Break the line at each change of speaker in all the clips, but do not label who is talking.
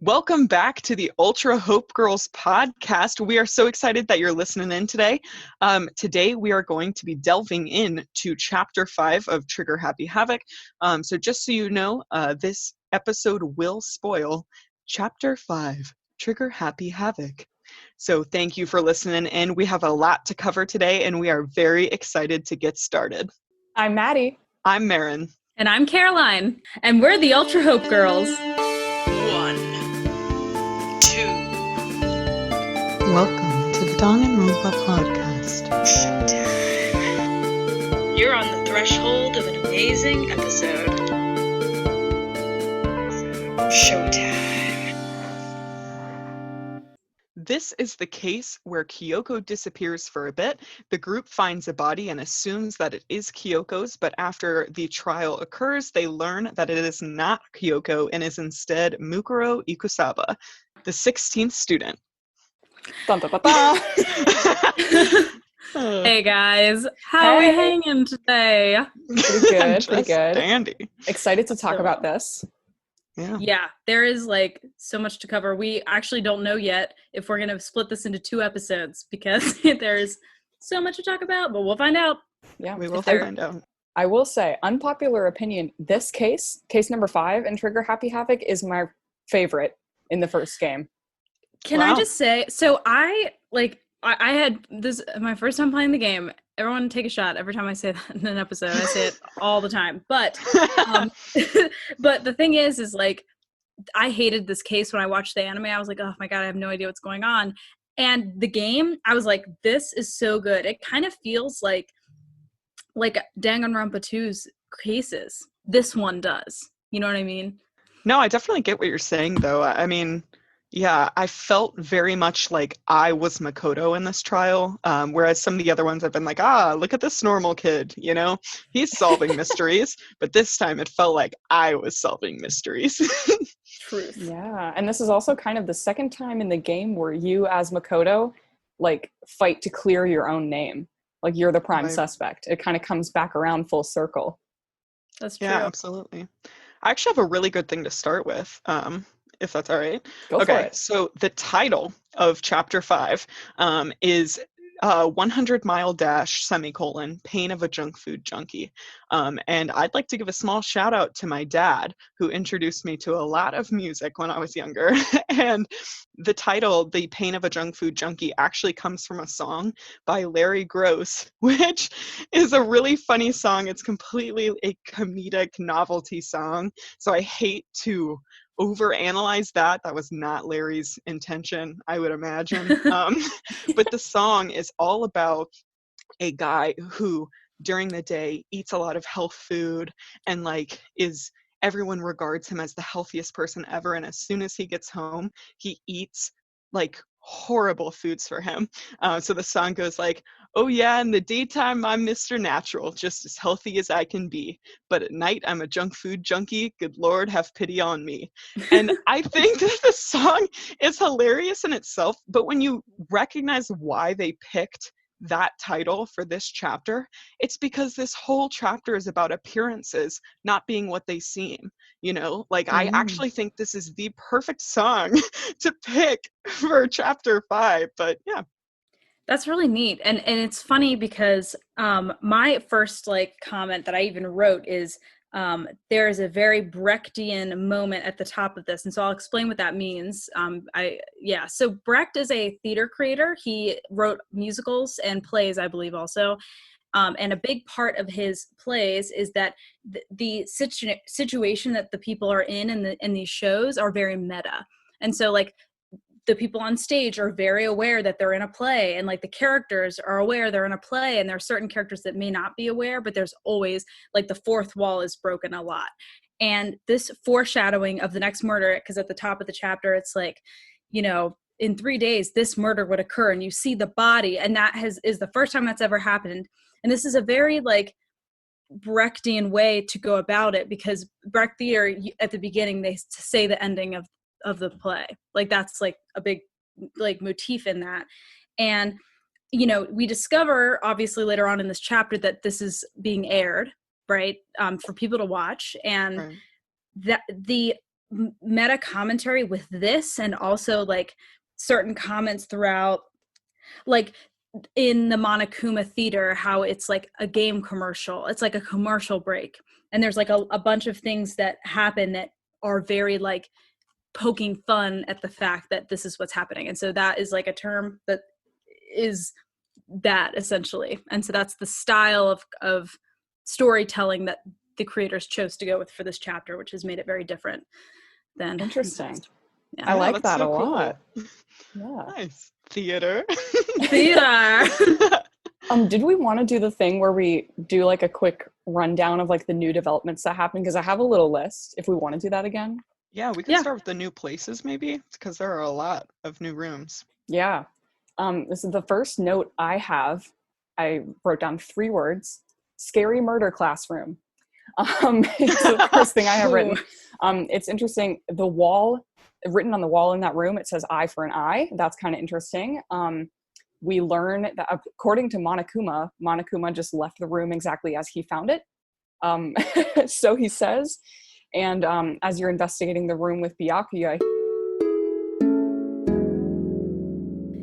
Welcome back to the Ultra Hope Girls podcast. We are so excited that you're listening in today. Today we are going to be delving into Chapter 5 of Trigger Happy Havoc. So just so you know, this episode will spoil Chapter 5, Trigger Happy Havoc. So thank you for listening in. We have a lot to cover today, and we are very excited to get started.
I'm Maddie.
I'm Marin.
And I'm Caroline. And we're the Ultra Hope Girls.
1, 2.
Welcome to the Danganronpa podcast.
Showtime. You're on the threshold of an amazing episode. Showtime.
This is the case where Kyoko disappears for a bit. The group finds a body and assumes that it is Kyoko's, but after the trial occurs, they learn that it is not Kyoko and is instead Mukuro Ikusaba, the 16th student.
Dun, dun, dun, dun.
Hey guys, how are we hanging today?
Pretty good, pretty good.
Dandy.
Excited to talk about this.
Yeah, there is like so much to cover. We actually don't know yet if we're going to split this into 2 episodes because there's so much to talk about, but we'll find out.
Yeah,
we will find out.
I will say, unpopular opinion, this case number 5 in Trigger Happy Havoc is my favorite in the first game.
Can I just say, so I had this, my first time playing the game. Everyone take a shot every time I say that in an episode. I say it all the time. But but the thing is like, I hated this case when I watched the anime. I was like, oh my God, I have no idea what's going on. And the game, I was like, this is so good. It kind of feels like Danganronpa 2's cases. This one does. You know what I mean?
No, I definitely get what you're saying, though. I mean, yeah, I felt very much like I was Makoto in this trial, whereas some of the other ones I've been like, look at this normal kid, you know? He's solving mysteries, but this time it felt like I was solving mysteries.
Truth.
Yeah, and this is also kind of the second time in the game where you, as Makoto, like, fight to clear your own name. Like, you're the prime suspect. It kind of comes back around full circle.
That's true.
Yeah, absolutely. I actually have a really good thing to start with. If that's all right.
Go for it.
So the title of Chapter 5 is 100 Mile Dash, Pain of a Junk Food Junkie. And I'd like to give a small shout out to my dad, who introduced me to a lot of music when I was younger. And the title, The Pain of a Junk Food Junkie, actually comes from a song by Larry Gross, which is a really funny song. It's completely a comedic novelty song. So I hate to overanalyze that. That was not Larry's intention, I would imagine. But the song is all about a guy who during the day eats a lot of health food and like everyone regards him as the healthiest person ever, and as soon as he gets home he eats like horrible foods for him. So the song goes like, oh yeah, in the daytime I'm Mr. Natural, just as healthy as I can be, but at night I'm a junk food junkie, good Lord have pity on me. And I think that the song is hilarious in itself, but when you recognize why they picked that title for this chapter, it's because this whole chapter is about appearances not being what they seem, you know? Like, I actually think this is the perfect song to pick for Chapter 5, but yeah.
That's really neat. And it's funny because my first comment that I even wrote is there is a very Brechtian moment at the top of this. And so I'll explain what that means. So Brecht is a theater creator. He wrote musicals and plays, I believe also. And a big part of his plays is that the situation that the people are in these shows are very meta. And so the people on stage are very aware that they're in a play, and the characters are aware they're in a play, and there are certain characters that may not be aware, but there's always the fourth wall is broken a lot. And this foreshadowing of the next murder, because at the top of the chapter it's in 3 days this murder would occur, and you see the body, and that is the first time that's ever happened. And this is a very Brechtian way to go about it, because Brecht theater, at the beginning they say the ending of the play, that's a big motif in that. And we discover obviously later on in this chapter that this is being aired, right, for people to watch, and that the meta commentary with this, and also like certain comments throughout, like in the Monokuma theater, how it's like a game commercial, it's like a commercial break, and there's like a bunch of things that happen that are very like poking fun at the fact that this is what's happening. And so that is like a term that is that essentially. And so that's the style of storytelling that the creators chose to go with for this chapter, which has made it very different than
Interesting.
Yeah.
I like that
so
a
cool.
lot. Yeah.
Nice. Theater.
Theater.
Did we want to do the thing where we do like a quick rundown of like the new developments that happened? Because I have a little list if we want to do that again.
Yeah, we can start with the new places maybe, because there are a lot of new rooms.
Yeah. This is the first note I have. I wrote down 3 words: scary murder classroom. It's the first thing I have written. It's interesting. The wall, written on the wall in that room, it says "eye for an eye." That's kind of interesting. We learn that according to Monokuma just left the room exactly as he found it. So he says. And as you're investigating the room with Byakuya,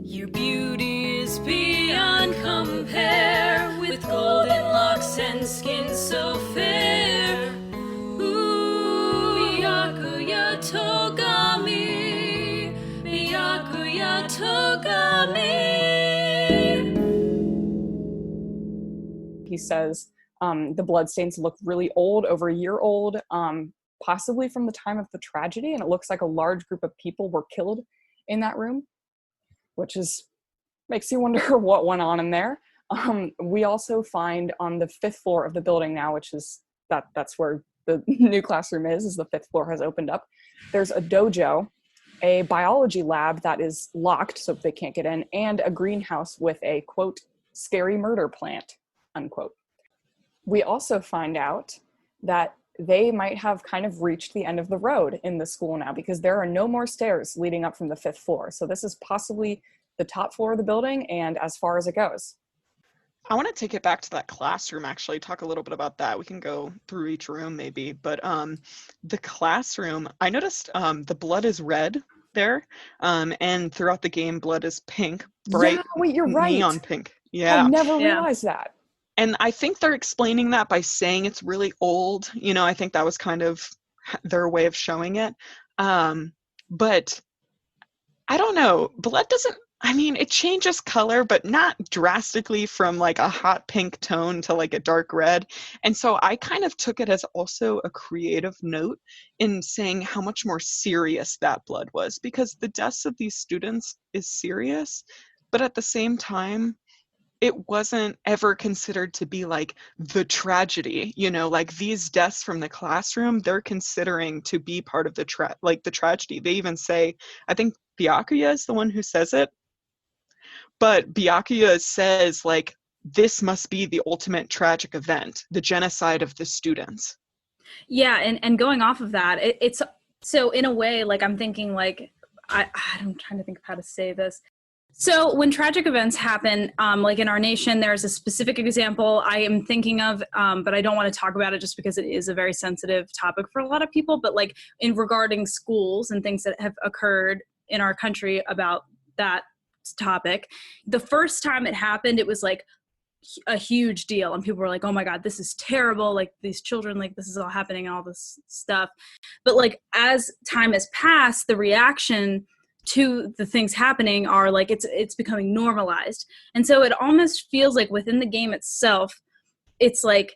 your beauty is beyond compare, with golden locks and skin so fair. Ooh, Byakuya Togami, Byakuya Togami.
he says the bloodstains look really old, over a year old, possibly from the time of the tragedy, and it looks like a large group of people were killed in that room, which makes you wonder what went on in there. We also find on the 5th floor of the building now, which is that's where the new classroom is the 5th floor has opened up. There's a dojo, a biology lab that is locked so they can't get in, and a greenhouse with a, quote, scary murder plant, unquote. We also find out that they might have kind of reached the end of the road in the school now, because there are no more stairs leading up from the 5th floor. So this is possibly the top floor of the building and as far as it goes.
I want to take it back to that classroom, actually, talk a little bit about that. We can go through each room maybe, but the classroom, I noticed the blood is red there, and throughout the game, blood is pink, bright
Yeah, wait, you're right.
neon pink. Yeah.
I never realized that.
And I think they're explaining that by saying it's really old. You know, I think that was kind of their way of showing it. But I don't know. Blood doesn't, I mean, it changes color, but not drastically from like a hot pink tone to like a dark red. And so I kind of took it as also a creative note in saying how much more serious that blood was, because the deaths of these students is serious, but at the same time, it wasn't ever considered to be like the tragedy, you know, like these deaths from the classroom, they're considering to be part of the tragedy. They even say, I think Byakuya is the one who says it, but Byakuya says like, this must be the ultimate tragic event, the genocide of the students.
Yeah, and going off of that, it's so in a way, like I'm thinking like, I'm trying to think of how to say this. So when tragic events happen, like in our nation, there's a specific example I am thinking of, but I don't want to talk about it just because it is a very sensitive topic for a lot of people. But like in regarding schools and things that have occurred in our country about that topic, the first time it happened, it was like a huge deal. And people were like, oh my God, this is terrible. Like these children, like this is all happening and all this stuff. But like as time has passed, the reaction to the things happening are like it's becoming normalized. And so it almost feels like within the game itself, it's like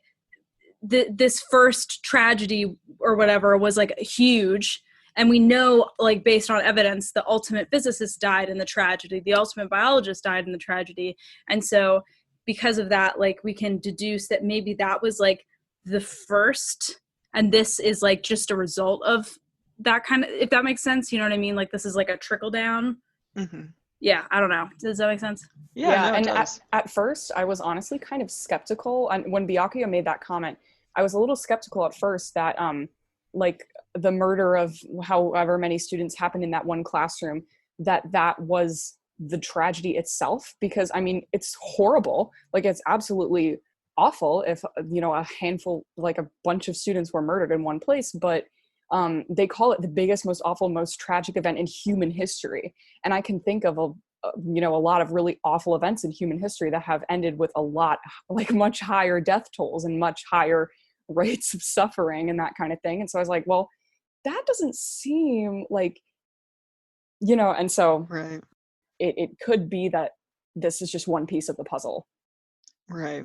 this first tragedy or whatever was like huge, and we know, like based on evidence, the ultimate physicist died in the tragedy, the ultimate biologist died in the tragedy. And so because of that, like we can deduce that maybe that was like the first, and this is like just a result of that kind of, if that makes sense, you know what I mean? Like this is like a trickle down. Mm-hmm. Yeah, I don't know. Does that make sense?
Yeah, no, and at first I was honestly kind of skeptical. And when Byakuya made that comment, I was a little skeptical at first that like the murder of however many students happened in that one classroom, that was the tragedy itself. Because I mean, it's horrible. Like it's absolutely awful if, you know, a handful, like a bunch of students were murdered in one place, but They call it the biggest, most awful, most tragic event in human history. And I can think of a lot of really awful events in human history that have ended with a lot, like much higher death tolls and much higher rates of suffering and that kind of thing. And so I was like, well, that doesn't seem like, and so
Right.
it could be that this is just one piece of the puzzle.
Right.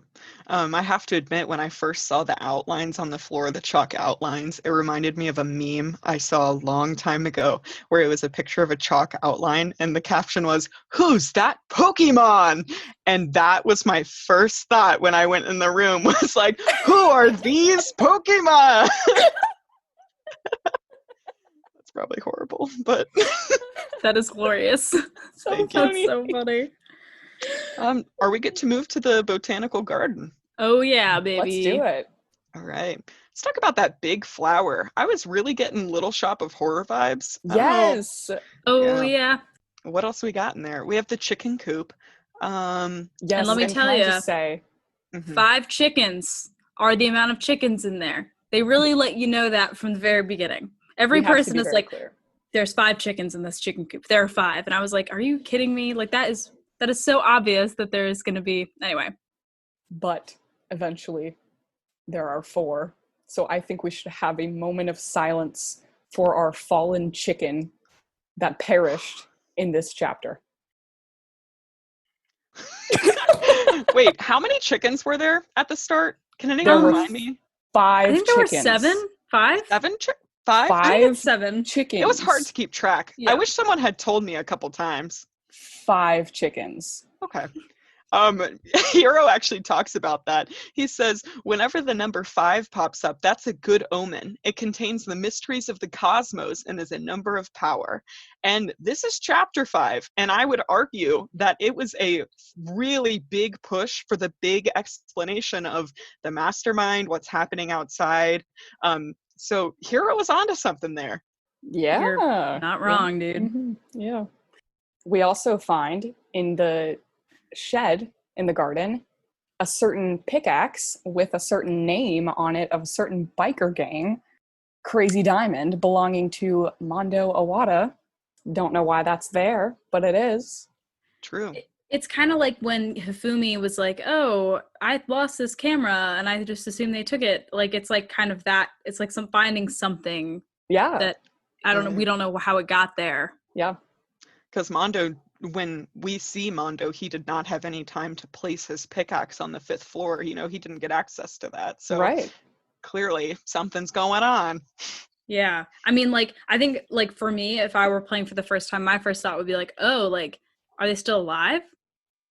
I have to admit, when I first saw the outlines on the floor, the chalk outlines, it reminded me of a meme I saw a long time ago where it was a picture of a chalk outline and the caption was, "Who's that Pokemon?" And that was my first thought when I went in the room, was like, who are these Pokemon? That's probably horrible, but
That is glorious.
Thank you.
That's so funny.
Are we good to move to the botanical garden?
Oh yeah, baby.
Let's do it.
All right. Let's talk about that big flower. I was really getting Little Shop of Horror vibes. I don't know.
Yes.
Oh
Yeah.
yeah.
What else we got in there? We have the chicken coop.
Yes.
And let me
can
tell
I
ya,
just say,
Mhm.
5 chickens are the amount of chickens in there. They really let you know that from the very beginning. Every
we have to
person
be
is
very
like,
clear.
there's 5 chickens in this chicken coop. There are 5. And I was like, are you kidding me? Like that is so obvious that there is going to be, anyway.
But eventually there are 4. So I think we should have a moment of silence for our fallen chicken that perished in this chapter.
Wait, how many chickens were there at the start? Can
There
anyone
were
remind me?
5
I think there
chickens.
were 7? 5?
7? 5?
I think
5
it's 7.
chickens.
It was hard to keep track.
Yeah.
I wish someone had told me a couple times.
5 chickens.
Okay. Hero actually talks about that. He says, whenever the number 5 pops up, that's a good omen. It contains the mysteries of the cosmos and is a number of power. And this is chapter 5. And I would argue that it was a really big push for the big explanation of the mastermind, what's happening outside. So Hero was onto something there.
Yeah.
You're not wrong, dude.
Mhm. Yeah. We also find in the shed in the garden a certain pickaxe with a certain name on it of a certain biker gang, Crazy Diamond, belonging to Mondo Awada. Don't know why that's there, but it is.
True.
It's kind of like when Hifumi was like, oh, I lost this camera and I just assumed they took it. Like, it's like kind of that. It's like finding something
Yeah.
that, I don't know, we don't know how it got there.
Yeah.
Because Mondo, when we see Mondo, he did not have any time to place his pickaxe on the 5th floor. He didn't get access to that. So
Right.
clearly something's going on.
Yeah. I mean, like, I think, like, for me, if I were playing for the first time, my first thought would be like, oh, like, are they still alive?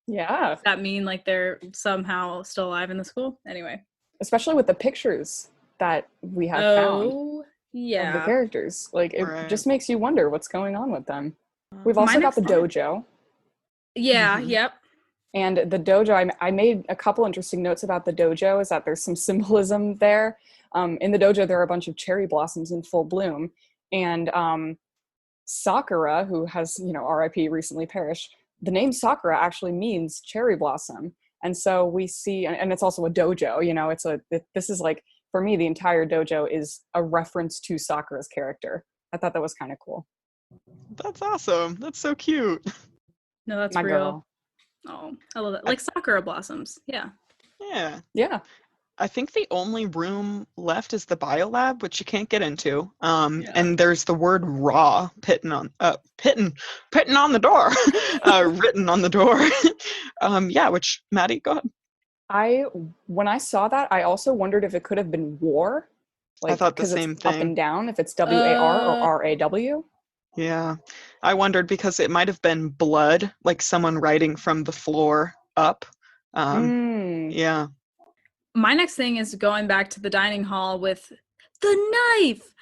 Yeah.
Does that mean, like, they're somehow still alive in the school? Anyway.
Especially with the pictures that we have found
Oh,
of the
yeah.
characters. Like, it
Right.
just makes you wonder what's going on with them. We've
My
also got
next
the
line-
dojo.
Yeah,
Mhm.
yep.
And the dojo, I made a couple interesting notes about the dojo, is that there's some symbolism there. In the dojo, there are a bunch of cherry blossoms in full bloom. And Sakura, who has, RIP, recently perished, the name Sakura actually means cherry blossom. And so we see, and it's also a dojo, this is like, for me, the entire dojo is a reference to Sakura's character. I thought that was kind of cool.
That's awesome. That's so cute.
No, that's
My
real.
girl.
Oh, I love that. Like Sakura blossoms. Yeah.
Yeah.
Yeah.
I think the only room left is the biolab, which you can't get into. And there's the word raw pitting on the door, written on the door. Which, Maddie, go ahead.
When I saw that, I also wondered if it could have been war.
I thought the
'cause
same
it's up
thing.
and down, if it's WAR or RAW.
Yeah. I wondered because it might have been blood, like someone writing from the floor up. Yeah.
My next thing is going back to the dining hall with the knife.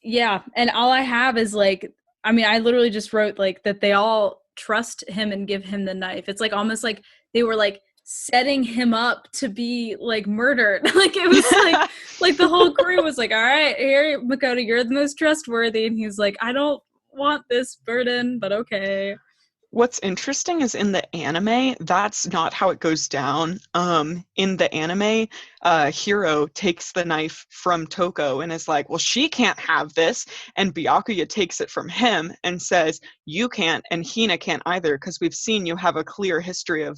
Yeah. And all I have is like, I mean, I literally just wrote like that they all trust him and give him the knife. It's like almost like they were like setting him up to be like murdered. Like it was like the whole crew was like, all right, here, Makoto, you're the most trustworthy. And he's like, I don't want this burden, but okay.
What's interesting is in the anime, that's not how it goes down. In the anime, Hiro takes the knife from Toko and is like, well, she can't have this. And Byakuya takes it from him and says, you can't, and Hina can't either, because we've seen you have a clear history of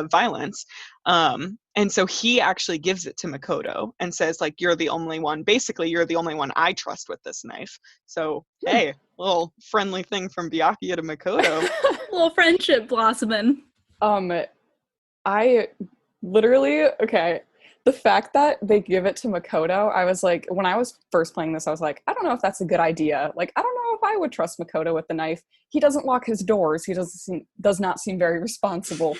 violence. And so he actually gives it to Makoto and says, like, you're the only one, basically, you're the only one I trust with this knife. So, hey, little friendly thing from Byakuya to Makoto.
Little friendship blossoming.
I literally, okay, the fact that they give it to Makoto, I was like, when I was first playing this, I was like, I don't know if that's a good idea. Like, I don't know if I would trust Makoto with the knife. He doesn't lock his doors. He does not seem very responsible.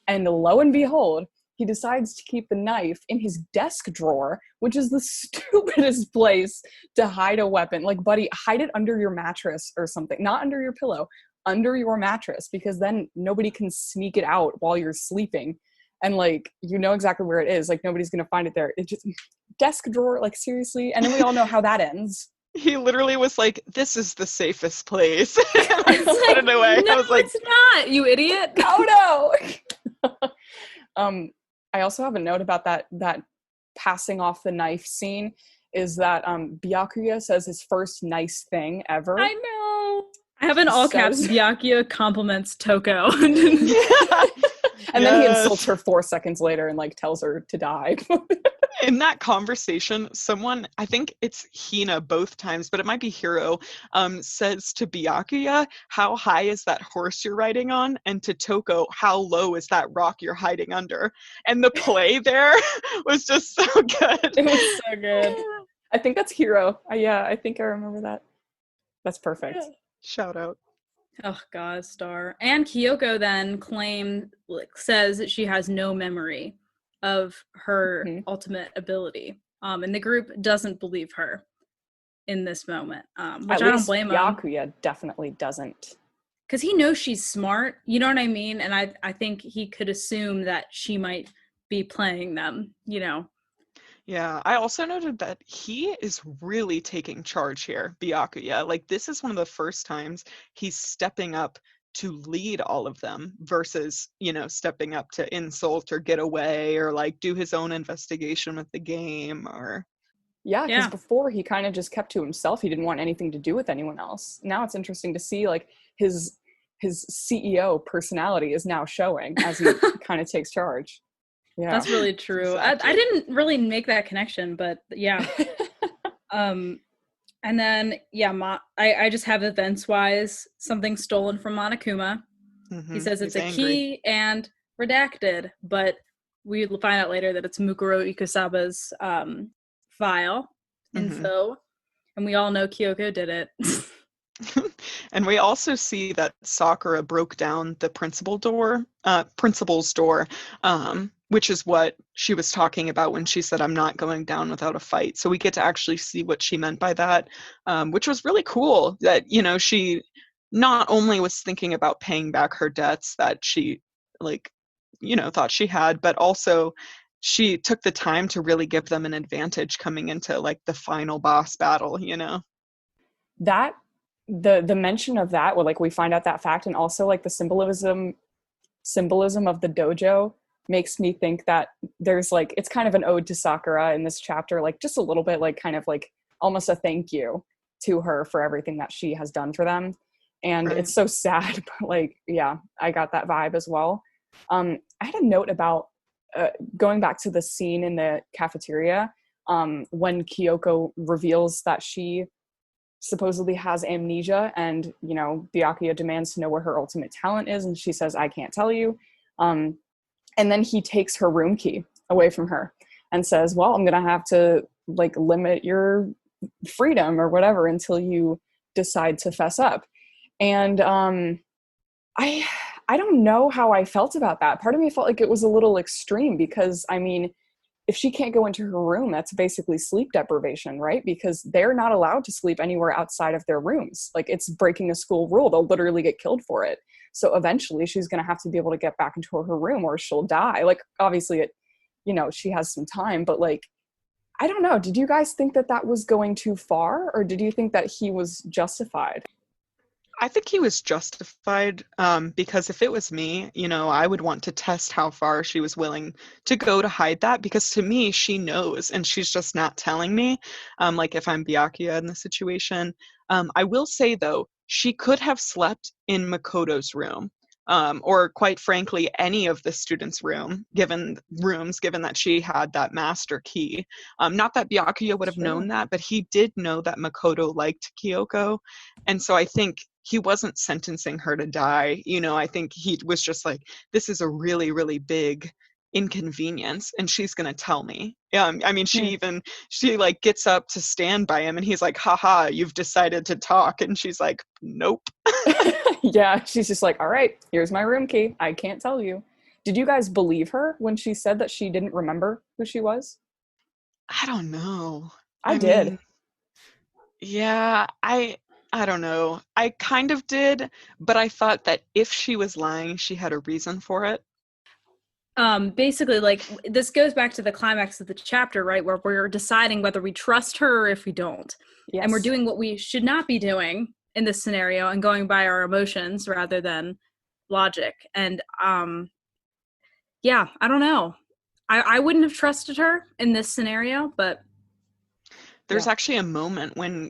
And lo and behold, he decides to keep the knife in his desk drawer, which is the stupidest place to hide a weapon. Like, buddy, hide it under your mattress or something. Not under your pillow, under your mattress, because then nobody can sneak it out while you're sleeping. And, like, you know exactly where it is. Like, nobody's going to find it there. It just, desk drawer, like, seriously? And then we all know how that ends.
He literally was like, this is the safest place. And I put it away.
No,
I was like,
it's not, you idiot.
Oh, no! I also have a note about that passing off the knife scene is that Byakuya says his first nice thing ever.
I know. I have in all caps, Byakuya compliments Toko.
And then he insults her 4 seconds later and, like, tells her to die.
In that conversation, someone, I think it's Hina both times, but it might be Hiro, says to Byakuya, how high is that horse you're riding on? And to Toko, how low is that rock you're hiding under? And the play there was just so good.
It was so good. I think that's Hiro. Yeah, I think I remember that. That's perfect.
Yeah. Shout out.
Oh god, star. And Kyoko then says that she has no memory of her ultimate ability. And the group doesn't believe her in this moment. Which I don't blame him.
Byakuya definitely doesn't.
Because he knows she's smart, you know what I mean? And I think he could assume that she might be playing them, you know.
Yeah, I also noted that he is really taking charge here, Byakuya. Like, this is one of the first times he's stepping up to lead all of them versus, you know, stepping up to insult or get away or, like, do his own investigation with the game or...
Yeah, because before he kind of just kept to himself. He didn't want anything to do with anyone else. Now it's interesting to see, like, his CEO personality is now showing as he kind of takes charge. Yeah,
that's really true. Exactly. I didn't really make that connection, but yeah. And then I just have events-wise something stolen from Monokuma. He says it's a key and redacted, but we find out later that it's Mukuro Ikusaba's file info, and we all know Kyoko did it.
And we also see that Sakura broke down the principal's door, which is what she was talking about when she said, I'm not going down without a fight. So we get to actually see what she meant by that, which was really cool that, you know, she not only was thinking about paying back her debts that she, like, you know, thought she had, but also she took the time to really give them an advantage coming into, like, the final boss battle, you know?
That, the mention of that, where, like, we find out that fact, and also, like, the symbolism of the dojo makes me think that there's, like, it's kind of an ode to Sakura in this chapter, like, just a little bit, like, kind of like almost a thank you to her for everything that she has done for them. And It's so sad, but, like, yeah, I got that vibe as well. I had a note about going back to the scene in the cafeteria when Kyoko reveals that she supposedly has amnesia, and, you know, Byakuya demands to know where her ultimate talent is, and she says, I can't tell you. And then he takes her room key away from her and says, well, I'm going to have to, like, limit your freedom or whatever until you decide to fess up. And I don't know how I felt about that. Part of me felt like it was a little extreme because, I mean, if she can't go into her room, that's basically sleep deprivation, right? Because they're not allowed to sleep anywhere outside of their rooms. Like, it's breaking a school rule. They'll literally get killed for it. So eventually she's going to have to be able to get back into her room or she'll die. Like, obviously, you know, she has some time, but, like, I don't know. Did you guys think that that was going too far, or did you think that he was justified?
I think he was justified, because if it was me, I would want to test how far she was willing to go to hide that, because to me, she knows and she's just not telling me, like if I'm Byakuya in the situation. I will say, though, she could have slept in Makoto's room, or quite frankly, any of the students' given that she had that master key. Not that Byakuya would have known
True.
that, but he did know that Makoto liked Kyoko. And so I think he wasn't sentencing her to die. I think he was just like, this is a really, really big inconvenience and she's going to tell me. I mean, she like gets up to stand by him and he's like, haha, you've decided to talk. And she's like, nope.
Yeah, she's just like, all right, here's my room key. I can't tell you. Did you guys believe her when she said that she didn't remember who she was?
I don't know.
I did.
mean, yeah, I don't know. I kind of did, but I thought that if she was lying, she had a reason for it.
Basically, like, this goes back to the climax of the chapter, right, where we're deciding whether we trust her or if we don't.
Yes.
And we're doing what we should not be doing in this scenario and going by our emotions rather than logic. And yeah, I don't know. I wouldn't have trusted her in this scenario, but
There's actually a moment when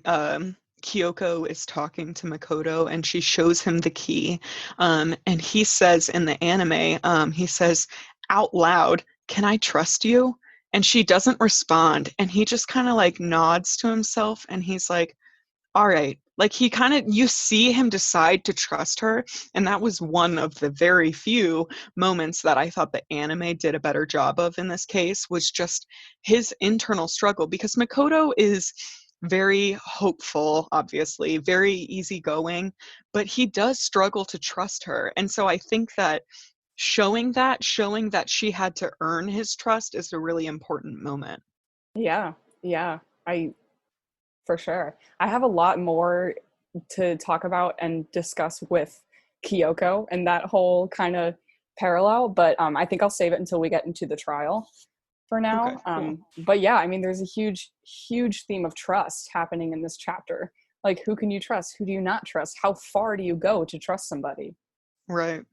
Kyoko is talking to Makoto and she shows him the key. And he says in the anime, he says out loud, "Can I trust you?" And she doesn't respond. And he just kind of like nods to himself and he's like, all right. Like you see him decide to trust her. And that was one of the very few moments that I thought the anime did a better job of in this case, was just his internal struggle, because Makoto is very hopeful, obviously, very easygoing, but he does struggle to trust her. And so I think that showing that she had to earn his trust is a really important moment.
Yeah. For sure. I have a lot more to talk about and discuss with Kyoko and that whole kind of parallel, but I think I'll save it until we get into the trial for now.
Okay, cool.
But yeah, I mean, there's a huge, huge theme of trust happening in this chapter. Like, who can you trust? Who do you not trust? How far do you go to trust somebody?
Right.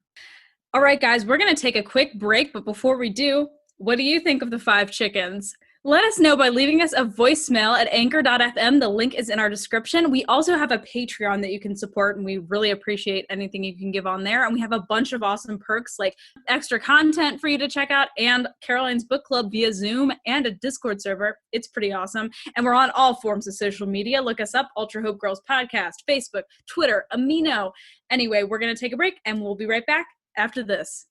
all right, guys, we're going to take a quick break. But before we do, what do you think of the 5 chickens? Let us know by leaving us a voicemail at anchor.fm. The link is in our description. We also have a Patreon that you can support, and we really appreciate anything you can give on there. And we have a bunch of awesome perks like extra content for you to check out, and Caroline's book club via Zoom, and a Discord server. It's pretty awesome. And we're on all forms of social media. Look us up, Ultra Hope Girls Podcast, Facebook, Twitter, Amino. Anyway, we're going to take a break, and we'll be right back after this.